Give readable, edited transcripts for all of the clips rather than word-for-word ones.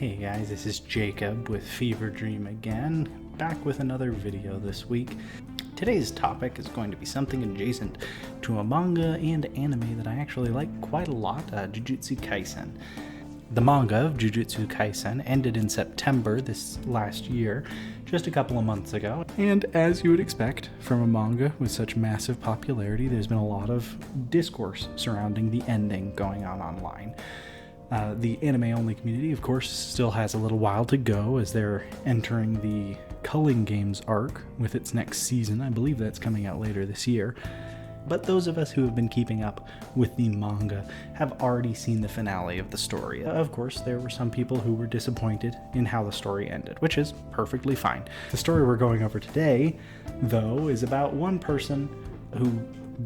Hey guys, this is Jacob with Fever Dream again, back with another video this week. Today's topic is going to be something adjacent to a manga and anime that I actually like quite a lot, Jujutsu Kaisen. The manga of Jujutsu Kaisen ended in September this last year, just a couple of months ago, and as you would expect from a manga with such massive popularity, there's been a lot of discourse surrounding the ending going on online. The anime-only community, of course, still has a little while to go as they're entering the Culling Games arc with its next season. I believe that's coming out later this year. But those of us who have been keeping up with the manga have already seen the finale of the story. Of course, there were some people who were disappointed in how the story ended, which is perfectly fine. The story we're going over today, though, is about one person who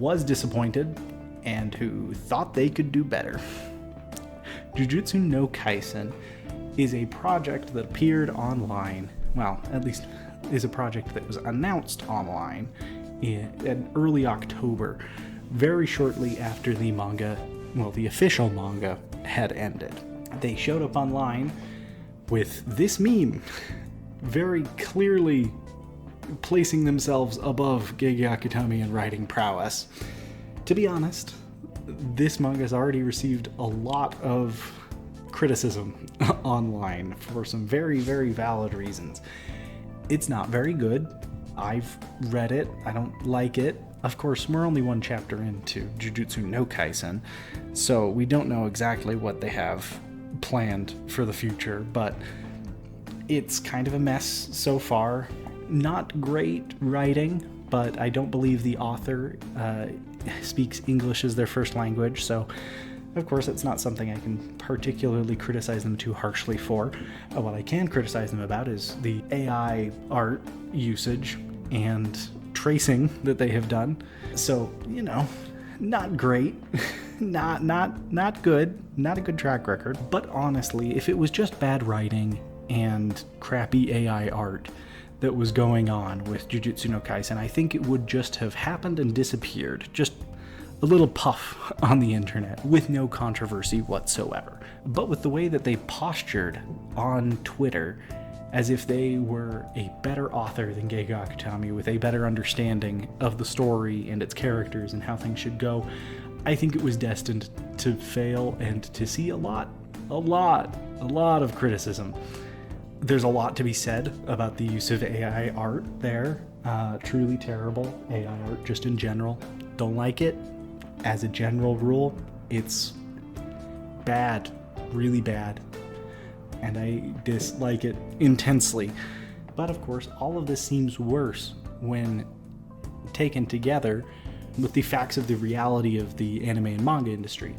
was disappointed and who thought they could do better. Jujutsu no Kaisen is a project that appeared online, well, at least is a project that was announced online in early October, very shortly after the manga, well, the official manga had ended. They showed up online with this meme, very clearly placing themselves above Gege Akutami in writing prowess. To be honest, this manga has already received a lot of criticism online for some very, very valid reasons. It's not very good. I've read it. I don't like it. Of course, we're only one chapter into Jujutsu no Kaisen, so we don't know exactly what they have planned for the future, but it's kind of a mess so far. Not great writing, but I don't believe the author speaks English as their first language, so of course it's not something I can particularly criticize them too harshly for. What I can criticize them about is the AI art usage and tracing that they have done. So, not great, not good, not a good track record. But honestly, if it was just bad writing and crappy AI art that was going on with Jujutsu no Kaisen, I think it would just have happened and disappeared. Just a little puff on the internet with no controversy whatsoever. But with the way that they postured on Twitter as if they were a better author than Gege Akutami with a better understanding of the story and its characters and how things should go, I think it was destined to fail and to see a lot of criticism. There's a lot to be said about the use of AI art there. Truly terrible AI art just in general. Don't like it. As a general rule, it's bad, really bad, and I dislike it intensely. But of course, all of this seems worse when taken together with the facts of the reality of the anime and manga industry,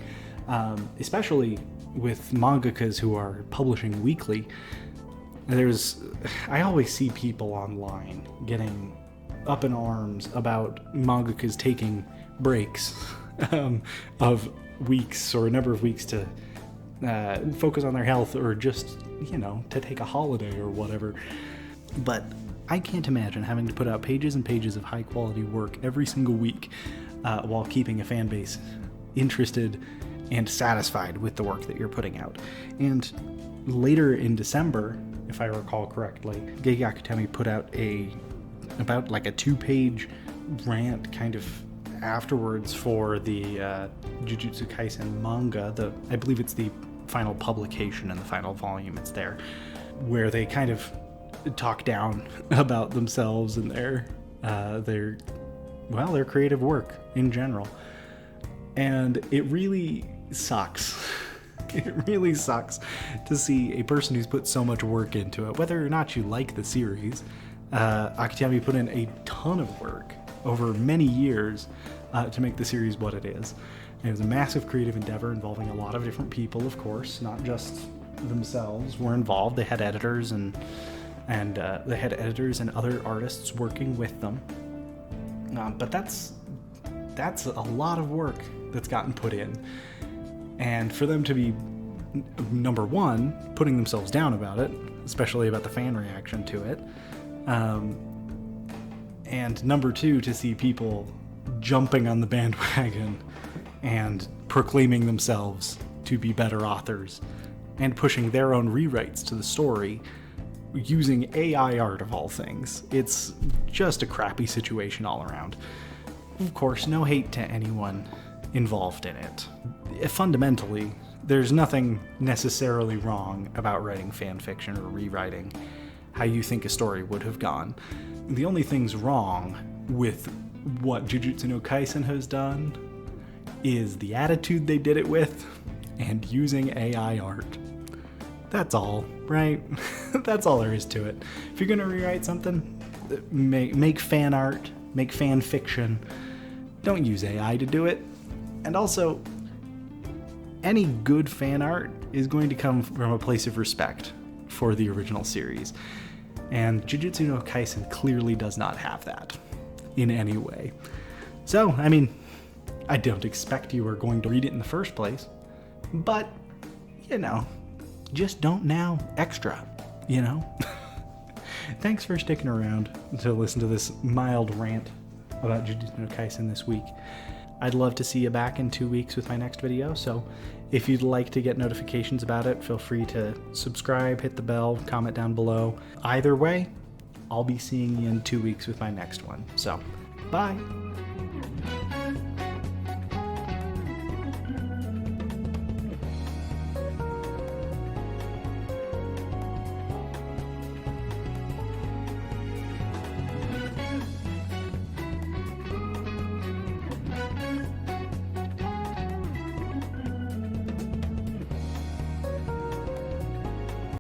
especially with mangakas who are publishing weekly. I always see people online getting up in arms about mangakas taking breaks of weeks or a number of weeks to focus on their health or just, to take a holiday or whatever. But I can't imagine having to put out pages and pages of high quality work every single week while keeping a fan base interested and satisfied with the work that you're putting out. And later in December, if I recall correctly, Gege Akutami put out about a 2-page rant kind of afterwards for the Jujutsu Kaisen manga. I believe it's the final publication and the final volume. It's there, where they kind of talk down about themselves and their creative work in general. And it really sucks. It really sucks to see a person who's put so much work into it, whether or not you like the series. Akutami put in a ton of work over many years to make the series what it is. And it was a massive creative endeavor involving a lot of different people, of course, not just themselves were involved. They had editors and other artists working with them. But that's a lot of work that's gotten put in. And for them to be, number one, putting themselves down about it, especially about the fan reaction to it, and number two, to see people jumping on the bandwagon and proclaiming themselves to be better authors and pushing their own rewrites to the story using AI art of all things. It's just a crappy situation all around. Of course, no hate to anyone involved in it. Fundamentally, there's nothing necessarily wrong about writing fan fiction or rewriting how you think a story would have gone. The only thing's wrong with what Jujutsu no Kaisen has done is the attitude they did it with and using AI art. That's all, right? That's all there is to it. If you're gonna rewrite something, make fan art, make fan fiction. Don't use AI to do it. And also, any good fan art is going to come from a place of respect for the original series. And Jujutsu no Kaisen clearly does not have that in any way. So, I mean, I don't expect you are going to read it in the first place, but, just don't now extra, Thanks for sticking around to listen to this mild rant about Jujutsu no Kaisen this week. I'd love to see you back in 2 weeks with my next video, so if you'd like to get notifications about it, feel free to subscribe, hit the bell, comment down below. Either way, I'll be seeing you in 2 weeks with my next one. So, bye!